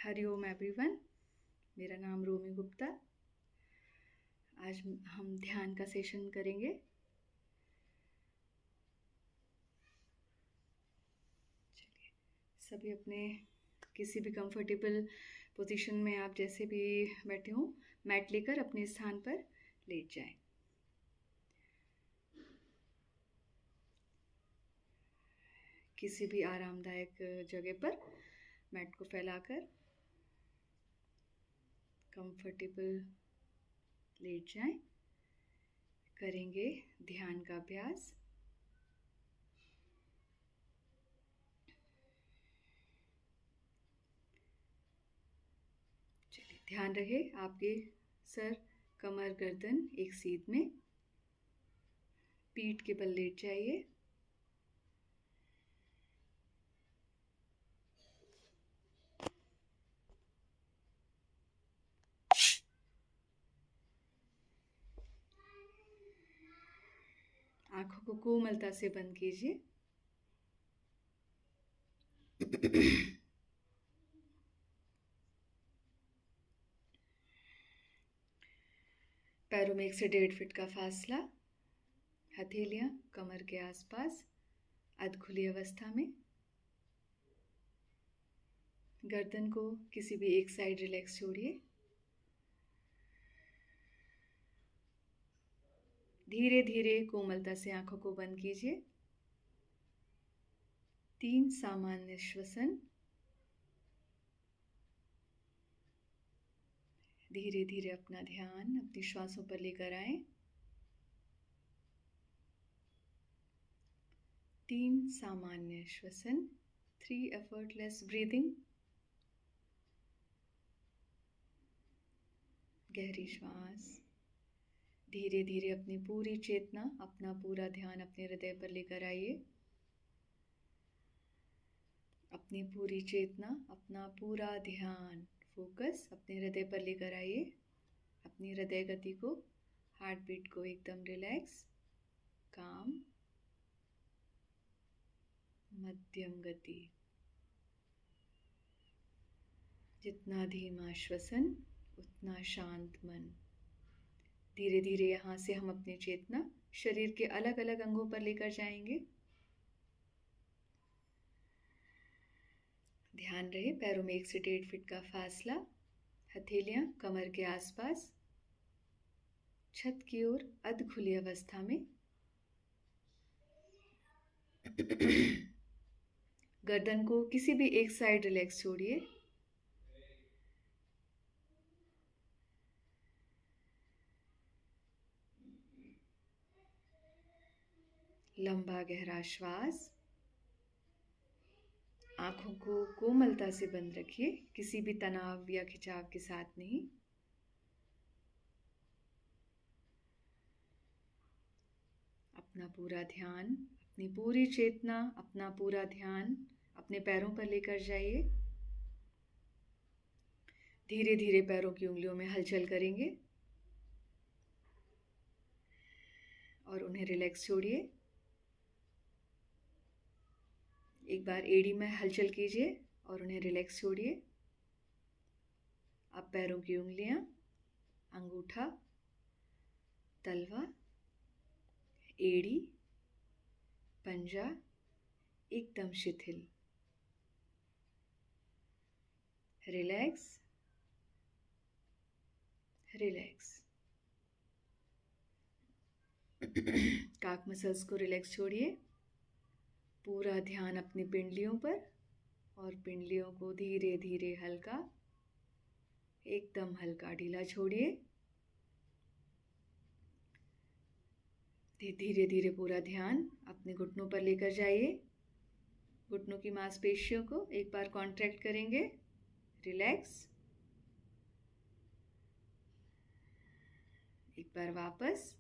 Hariom everyone. मेरा नाम रोमी गुप्ता। आज हम ध्यान का सेशन करेंगे। चलिए, सभी अपने किसी भी कंफर्टेबल पोजीशन में आप जैसे भी बैठे हों, मैट लेकर अपने स्थान पर लेट जाएं। किसी भी आरामदायक जगह पर मैट को फैलाकर कंफर्टेबल लेट जाएं। करेंगे ध्यान का अभ्यास। चलिए, ध्यान रहे आपके सर, कमर, गर्दन एक सीध में। पीठ के बल लेट जाइए। आंखों को कोमलता से बंद कीजिए। पैरों में 1 से 1.5 फीट का फासला। हथेलियां कमर के आसपास अधखुली अवस्था में। गर्दन को किसी भी एक साइड रिलैक्स छोड़िए। धीरे धीरे कोमलता से आंखों को बंद कीजिए। 3 सामान्य श्वसन। धीरे धीरे अपना ध्यान अपनी श्वासों पर लेकर आए। 3 सामान्य श्वसन। 3 effortless breathing। गहरी श्वास। धीरे धीरे अपनी पूरी चेतना, अपना पूरा ध्यान अपने हृदय पर लेकर आइए। अपनी पूरी चेतना, अपना पूरा ध्यान, फोकस अपने हृदय पर लेकर आइए। अपनी हृदय गति को, हार्ट बीट को एकदम रिलैक्स, काम, मध्यम गति। जितना धीमा श्वसन उतना शांत मन। धीरे धीरे यहाँ से हम अपनी चेतना शरीर के अलग अलग अंगों पर लेकर जाएंगे। ध्यान रहे पैरों में 1 से 1.5 फीट का फासला। हथेलियां कमर के आसपास, छत की ओर अधखुली अवस्था में। गर्दन को किसी भी एक साइड रिलैक्स छोड़िए। लंबा गहरा श्वास। आंखों को कोमलता से बंद रखिए, किसी भी तनाव या खिंचाव के साथ नहीं। अपना पूरा ध्यान, अपनी पूरी चेतना, अपना पूरा ध्यान अपने पैरों पर लेकर जाइए। धीरे धीरे पैरों की उंगलियों में हलचल करेंगे और उन्हें रिलैक्स छोड़िए। एक बार एड़ी में हलचल कीजिए और उन्हें रिलैक्स छोड़िए। अब पैरों की उंगलियां, अंगूठा, तलवा, एड़ी, पंजा एकदम शिथिल। Relax, relax. काक मसल्स को रिलैक्स छोड़िए। पूरा ध्यान अपनी पिंडलियों पर और पिंडलियों को धीरे धीरे हल्का, एकदम हल्का ढीला छोड़िए। धीरे धीरे पूरा ध्यान अपने घुटनों पर लेकर जाइए। घुटनों की मांसपेशियों को एक बार कॉन्ट्रैक्ट करेंगे। रिलैक्स। एक बार वापस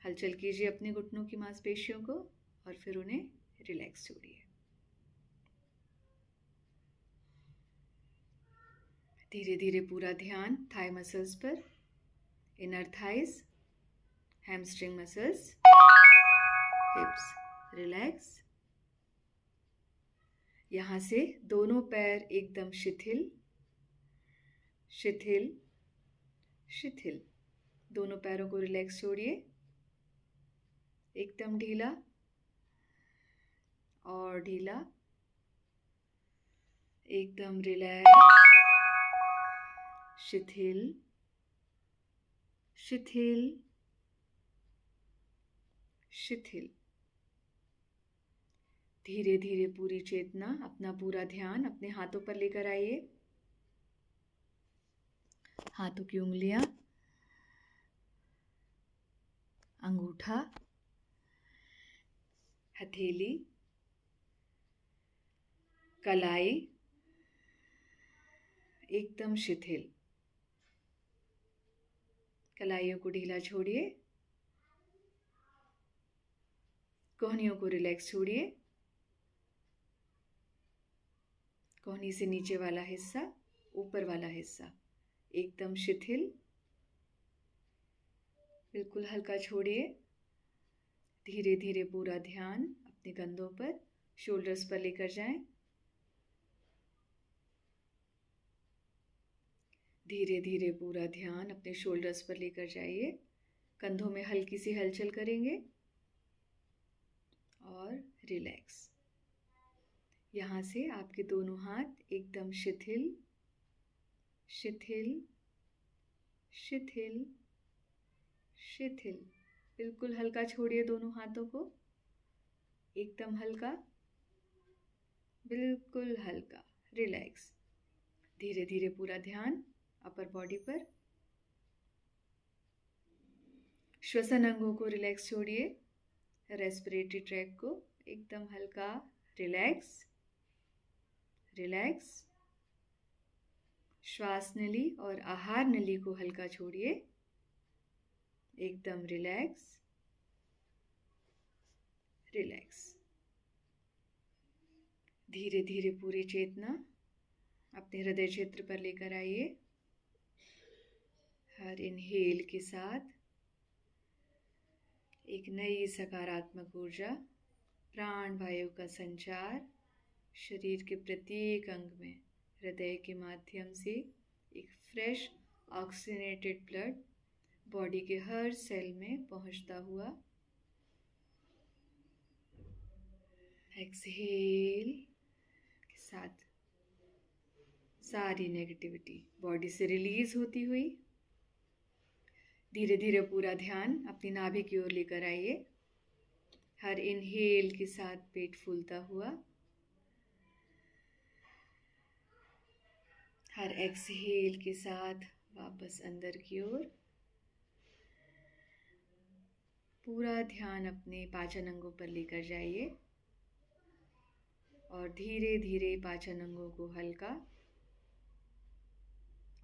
हलचल कीजिए अपने घुटनों की मांसपेशियों को और फिर उन्हें रिलैक्स छोड़िए। धीरे धीरे पूरा ध्यान थाई मसल्स पर, inner thighs, hamstring muscles, हिप्स relax. यहाँ से दोनों पैर एकदम शिथिल शिथिल शिथिल। दोनों पैरों को रिलैक्स छोड़िए, एकदम ढीला और ढीला, एकदम रिलैक्स, शिथिल शिथिल शिथिल। धीरे धीरे पूरी चेतना, अपना पूरा ध्यान अपने हाथों पर लेकर आइए। हाथों की उंगलियां, अंगूठा, हथेली, कलाई एकदम शिथिल। कलाइयों को ढीला छोड़िए, कोहनियों को रिलैक्स छोड़िए। कोहनी से नीचे वाला हिस्सा, ऊपर वाला हिस्सा एकदम शिथिल, बिल्कुल हल्का छोड़िए। धीरे धीरे पूरा ध्यान अपने कंधों पर, शोल्डर्स पर लेकर जाएं। धीरे धीरे पूरा ध्यान अपने शोल्डर्स पर लेकर जाइए। कंधों में हल्की सी हलचल करेंगे और रिलैक्स। यहाँ से आपके दोनों हाथ एकदम शिथिल शिथिल शिथिल शिथिल। बिल्कुल हल्का छोड़िए दोनों हाथों को, एकदम हल्का, बिल्कुल हल्का, रिलैक्स। धीरे धीरे पूरा ध्यान अपर बॉडी पर। श्वसन अंगों को रिलैक्स छोड़िए, रेस्पिरेटरी ट्रैक को एकदम हल्का, रिलैक्स रिलैक्स। श्वास नली और आहार नली को हल्का छोड़िए, एकदम रिलैक्स रिलैक्स। धीरे धीरे पूरी चेतना अपने हृदय क्षेत्र पर लेकर आइए। हर इनहेल के साथ एक नई सकारात्मक ऊर्जा, प्राण वायु का संचार शरीर के प्रत्येक अंग में हृदय के माध्यम से एक फ्रेश ऑक्सीजनेटेड ब्लड बॉडी के हर सेल में पहुंचता हुआ। एक्सहेल के साथ सारी नेगेटिविटी बॉडी से रिलीज होती हुई। धीरे धीरे पूरा ध्यान अपनी नाभि की ओर लेकर आइए। हर इनहेल के साथ पेट फूलता हुआ, हर एक्सहेल के साथ वापस अंदर की ओर। पूरा ध्यान अपने पाचन अंगों पर लेकर जाइए और धीरे धीरे पाचन अंगों को हल्का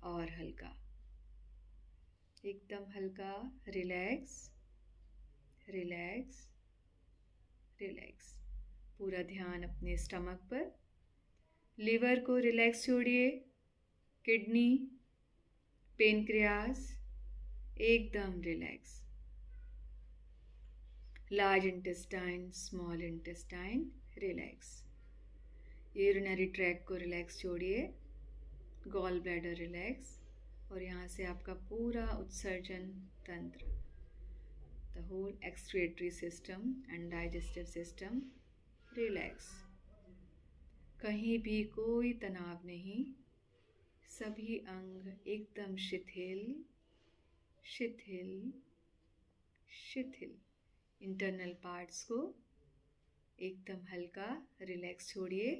और हल्का, एकदम हल्का, रिलैक्स रिलैक्स रिलैक्स। पूरा ध्यान अपने स्टमक पर। लिवर को रिलैक्स छोड़िए, किडनी, पेनक्रियास एकदम relax. Large intestine, small intestine relax. Urinary tract को रिलैक्स छोड़िए, गॉल ब्लैडर रिलैक्स। और यहाँ से आपका पूरा उत्सर्जन तंत्र, the whole excretory system and digestive system relax. कहीं भी कोई तनाव नहीं, सभी अंग एकदम शिथिल शिथिल शिथिल। इंटरनल पार्ट्स को एकदम हल्का, रिलैक्स छोड़िए।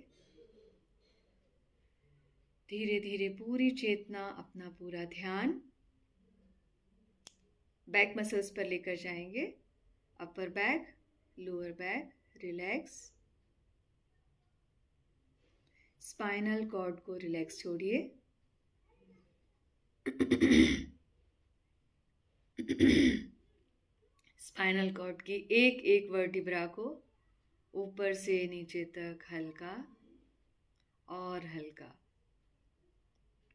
धीरे धीरे पूरी चेतना, अपना पूरा ध्यान बैक मसल्स पर लेकर जाएंगे। Upper back, lower back relax. Spinal cord को रिलैक्स छोड़िए। स्पाइनल कॉर्ड की एक एक वर्टिब्रा को ऊपर से नीचे तक हल्का और हल्का,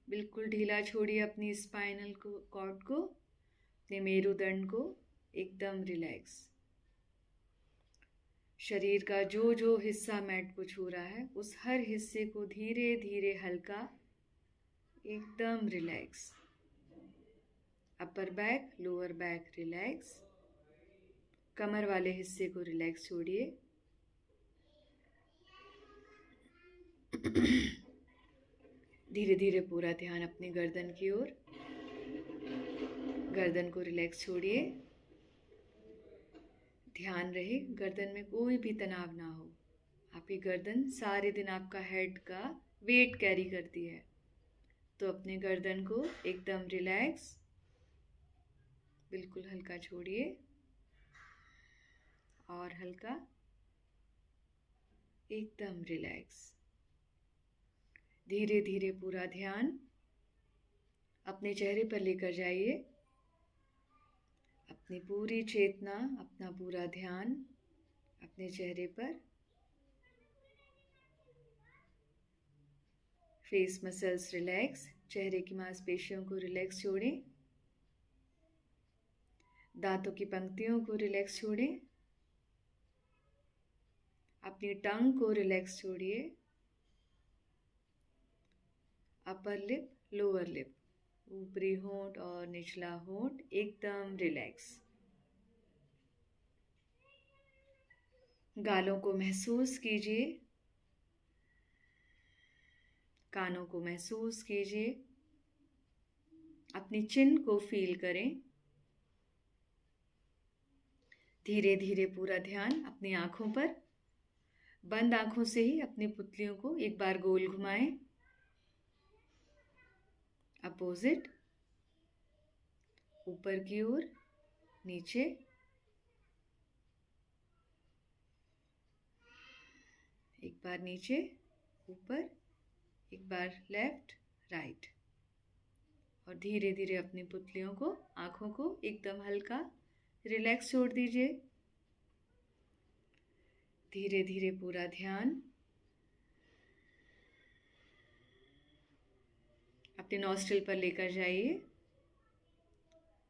बिल्कुल ढीला छोड़िए अपनी स्पाइनल कॉर्ड को, अपने मेरुदंड को एकदम रिलैक्स। शरीर का जो जो हिस्सा मैट को छू रहा है उस हर हिस्से को धीरे धीरे हल्का एकदम relax. Upper back, lower back relax. कमर वाले हिस्से को रिलैक्स छोड़िए। धीरे धीरे पूरा ध्यान अपनी गर्दन की ओर। गर्दन को रिलैक्स छोड़िए। ध्यान रहे गर्दन में कोई भी तनाव ना हो। आपकी गर्दन सारे दिन आपका हेड का वेट कैरी करती है, तो अपने गर्दन को एकदम रिलैक्स, बिल्कुल हल्का छोड़िए और हल्का, एकदम रिलैक्स। धीरे धीरे पूरा ध्यान अपने चेहरे पर लेकर जाइए। अपनी पूरी चेतना, अपना पूरा ध्यान अपने चेहरे पर। फेस मसल्स रिलैक्स, चेहरे की मांसपेशियों को रिलैक्स छोड़ें। दांतों की पंक्तियों को रिलैक्स छोड़ें। अपनी टंग को रिलैक्स छोड़िए। अपर लिप, लोअर लिप, ऊपरी होंठ और निचला होंठ एकदम रिलैक्स। गालों को महसूस कीजिए। कानों को महसूस कीजिए। अपनी चिन को फील करें। धीरे धीरे पूरा ध्यान अपनी आंखों पर। बंद आंखों से ही अपनी पुतलियों को एक बार गोल घुमाएं। अपोजिट, ऊपर की ओर, नीचे, एक बार नीचे, ऊपर, एक बार लेफ्ट, राइट। और धीरे धीरे अपनी पुतलियों को, आंखों को एकदम हल्का रिलैक्स छोड़ दीजिए। धीरे धीरे पूरा ध्यान अपने नॉस्ट्रिल पर लेकर जाइए।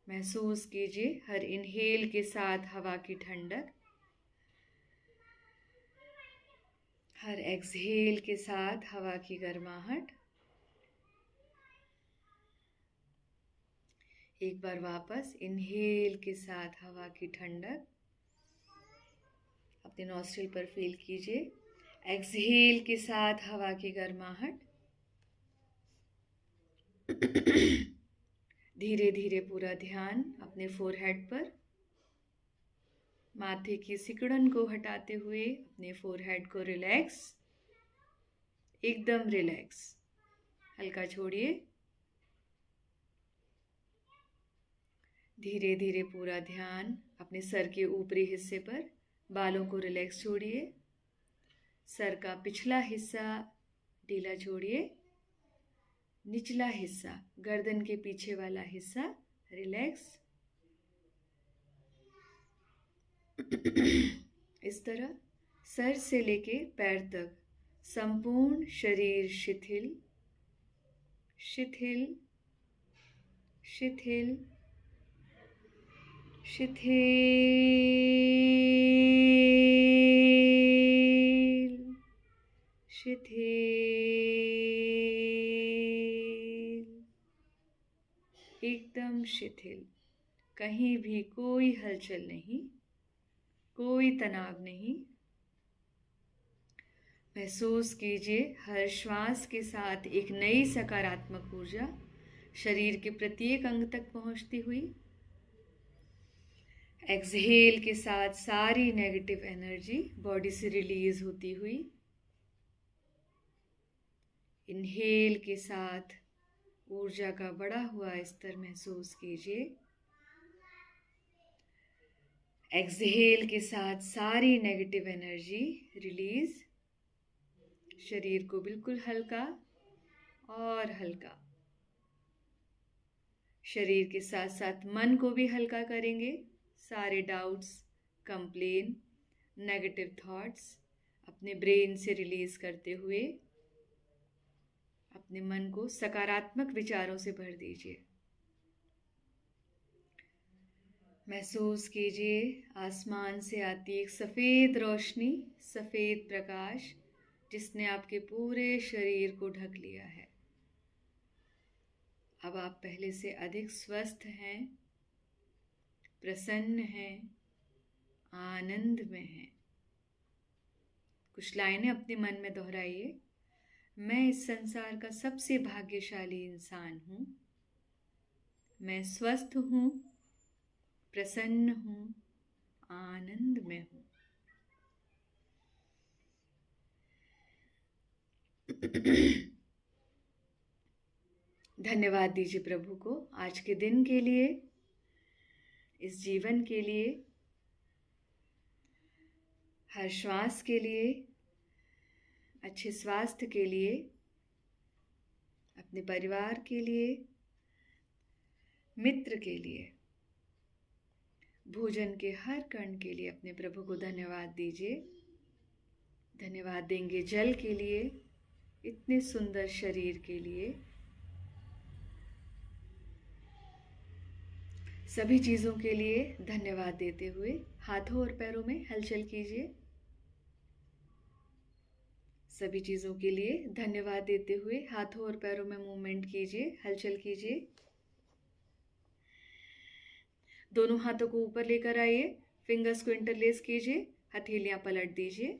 महसूस कीजिए हर इनहेल के साथ हवा की ठंडक, हर एक्सहेल के साथ हवा की गर्माहट। एक बार वापस इनहेल के साथ हवा की ठंडक अपने नॉस्ट्रिल पर फील कीजिए। एक्सहेल के साथ हवा की गर्माहट। धीरे धीरे पूरा ध्यान अपने फोरहेड पर। माथे की सिकुड़न को हटाते हुए अपने फोरहेड को रिलैक्स, एकदम रिलैक्स, हल्का छोड़िए। धीरे धीरे पूरा ध्यान अपने सर के ऊपरी हिस्से पर। बालों को रिलैक्स छोड़िए। सर का पिछला हिस्सा ढीला छोड़िए। निचला हिस्सा, गर्दन के पीछे वाला हिस्सा रिलैक्स। इस तरह सर से लेके पैर तक संपूर्ण शरीर शिथिल, शिथिल, शिथिल, शिथिल, शिथिल, एकदम शिथिल। कहीं भी कोई हलचल नहीं, कोई तनाव नहीं। महसूस कीजिए हर श्वास के साथ एक नई सकारात्मक ऊर्जा शरीर के प्रत्येक अंग तक पहुंचती हुई। एक्सहेल के साथ सारी नेगेटिव एनर्जी बॉडी से रिलीज होती हुई। इनहेल के साथ ऊर्जा का बढ़ा हुआ स्तर महसूस कीजिए। एक्सहेल के साथ सारी नेगेटिव एनर्जी रिलीज। शरीर को बिल्कुल हल्का और हल्का। शरीर के साथ साथ मन को भी हल्का करेंगे। सारे डाउट्स, कंप्लेन, नेगेटिव थॉट्स अपने ब्रेन से रिलीज करते हुए अपने मन को सकारात्मक विचारों से भर दीजिए। महसूस कीजिए आसमान से आती एक सफ़ेद रोशनी, सफ़ेद प्रकाश जिसने आपके पूरे शरीर को ढक लिया है। अब आप पहले से अधिक स्वस्थ हैं, प्रसन्न हैं, आनंद में हैं। कुछ लाइनें अपने मन में दोहराइए। मैं इस संसार का सबसे भाग्यशाली इंसान हूँ। मैं स्वस्थ हूँ, प्रसन्न हूँ, आनंद में हूँ। धन्यवाद दीजिए प्रभु को आज के दिन के लिए, इस जीवन के लिए, हर श्वास के लिए, अच्छे स्वास्थ्य के लिए, अपने परिवार के लिए, मित्र के लिए, भोजन के हर कण के लिए अपने प्रभु को धन्यवाद दीजिए। धन्यवाद देंगे जल के लिए, इतने सुंदर शरीर के लिए, सभी चीज़ों के लिए धन्यवाद देते हुए हाथों और पैरों में हलचल कीजिए। सभी चीज़ों के लिए धन्यवाद देते हुए हाथों और पैरों में मूवमेंट कीजिए, हलचल कीजिए। दोनों हाथों को ऊपर लेकर आइए, फिंगर्स को इंटरलेस कीजिए, हथेलियां पलट दीजिए।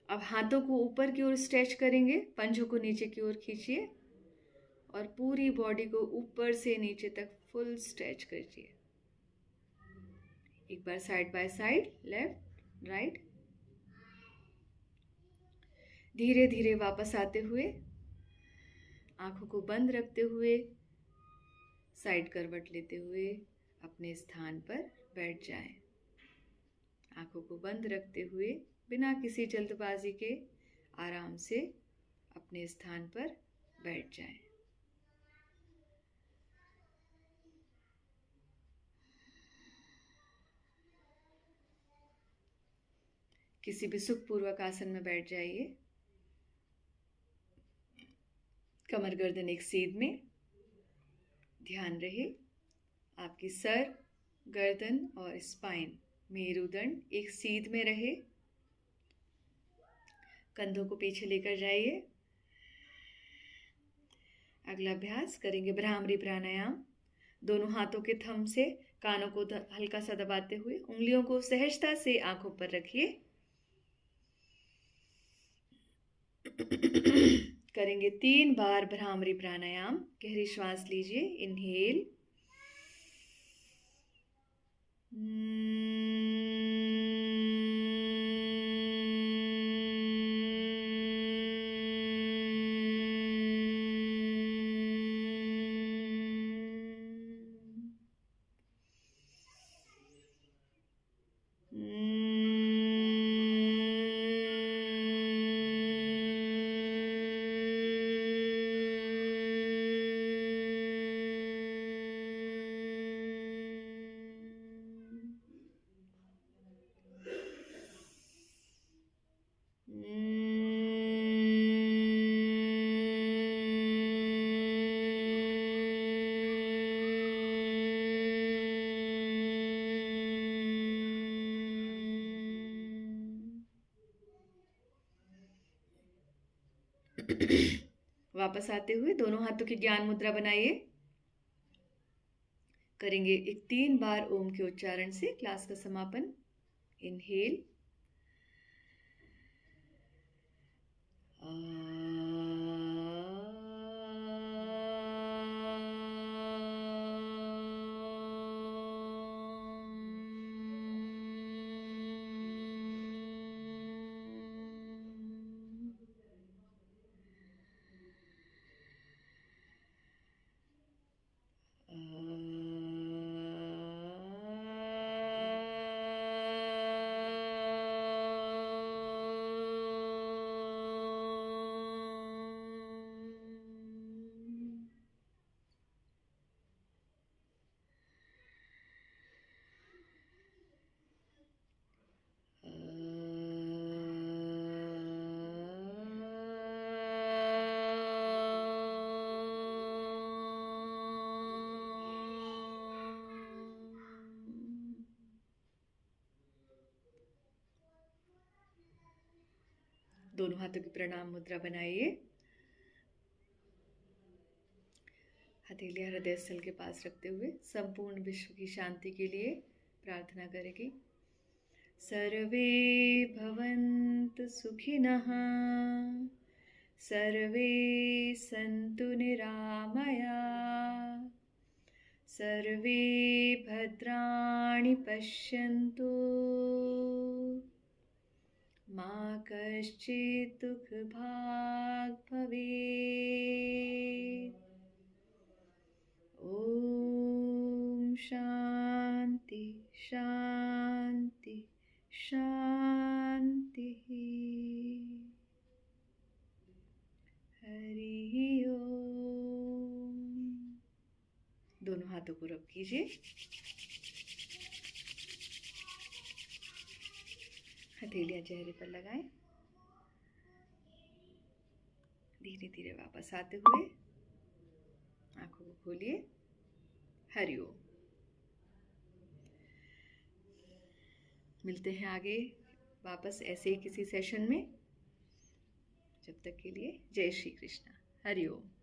अब हाथों को ऊपर की ओर स्ट्रेच करेंगे, पंजों को नीचे की ओर खींचिए और पूरी बॉडी को ऊपर से नीचे तक फुल स्ट्रेच कीजिए। एक बार side by side, left right. धीरे धीरे वापस आते हुए आंखों को बंद रखते हुए साइड करवट लेते हुए अपने स्थान पर बैठ जाएं। आंखों को बंद रखते हुए बिना किसी जल्दबाजी के आराम से अपने स्थान पर बैठ जाएं। किसी भी सुखपूर्वक आसन में बैठ जाइए। कमर गर्दन एक सीध में। ध्यान रहे आपकी सर, गर्दन और स्पाइन, मेरुदंड एक सीध में रहे। कंधों को पीछे लेकर जाइए। अगला अभ्यास करेंगे भ्रामरी प्राणायाम। दोनों हाथों के थंब से कानों को हल्का सा दबाते हुए उंगलियों को सहजता से आंखों पर रखिए। करेंगे 3 बार भ्रामरी प्राणायाम। गहरी श्वास लीजिए, इनहेल, वापस आते हुए दोनों हाथों की ज्ञान मुद्रा बनाइए। करेंगे एक 3 बार ओम के उच्चारण से क्लास का समापन। इनहेल, दोनों हाथों की प्रणाम मुद्रा बनाइए। हथेलियां हृदय स्थल के पास रखते हुए संपूर्ण विश्व की शांति के लिए प्रार्थना करेगी। सर्वे भवन्तु सुखिनः, सर्वे सन्तु निरामया, सर्वे भद्राणि पश्यन्तु, मा कश्चित् दुःखभाग् भवेत्। ॐ शान्ति शान्ति शान्तिः। हरि ओम। दोनों हाथों को रब कीजिए। हथेलियां चेहरे पर लगाएं। धीरे धीरे वापस आते हुए आंखों को खोलिए। हरि ओम। मिलते हैं आगे वापस ऐसे ही किसी सेशन में। जब तक के लिए जय श्री कृष्ण। हरि ओम।